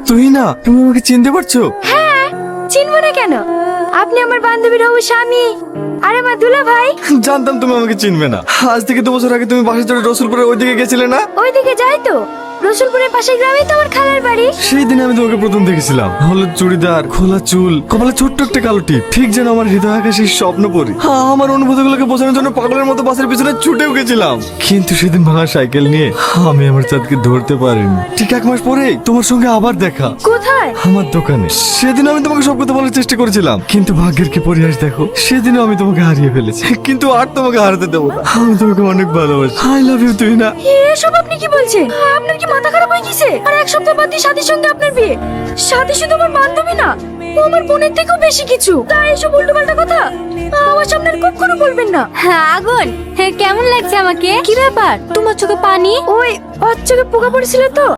তুই না, তুমি আমাকে চিনতে পারছো? হ্যাঁ, চিনবো না কেন? আপনি আমার বান্ধবীর হবু স্বামী আর আমার দুলা ভাই। জানতাম তুমি আমাকে চিনবে না। আজ থেকে 2 বছর আগে তুমি বাসে চড়ে রসুলপুরের ওইদিকে গেছিলে না? ওইদিকে যাই তো, রসুলপুরের পাশের গ্রামেই তো আমার খালার বাড়ি। সেই দিন আমি তোমাকে প্রথম দেখেছিলাম। হলুদ চুড়িদার, খোলা চুল, কপালে ছোট্ট একটা কালো টিপ, ঠিক যেন আমার হৃদয় আকাশে স্বপ্ন পরি। আমার অনুভূতিগুলোকে বোঝানোর জন্য পাগলের মতো বাসের পিছনে ছুটেও গেছিলাম। কিন্তু সেদিন ভাঙা সাইকেল নিয়ে আমি আমার চাঁদকে ধরতে পারিনি। ঠিক 1 মাস পরে তোমার সঙ্গে আবার দেখা, কোথায়? আমার দোকানে। সেদিন আমি তোমাকে সব কথা বলার চেষ্টা করেছিলাম, কিন্তু ভাগ্যের কি পরিহাস দেখো, সেদিনও আমি তোমাকে হারিয়ে ফেলেছি। কিন্তু আর তোমাকে হারাতে দেবো না। আমি তোমাকে অনেক ভালোবাসি। আই লাভ ইউ তুই না। এসব আপনি কি বলছেন? আপনার কি মাথা খারাপ হয়ে গেছে? আর 1 সপ্তাহ বাদ দিয়ে সাথীর সঙ্গে আপনার বিয়ে। সাথী শুধু আমার বান্ধবী না, ও আমার বোনের থেকেও বেশি কিছু। তাই এসব উল্টোপাল্টা কথা আমার সামনে আর কখনো বলবেন না। হ্যাঁ আগুন, হ্যাঁ কেমন লাগছে আমাকে? কি ব্যাপার, তোমার চোখে পানি? ওই ওর চোখে পোকা পড়েছিল তো।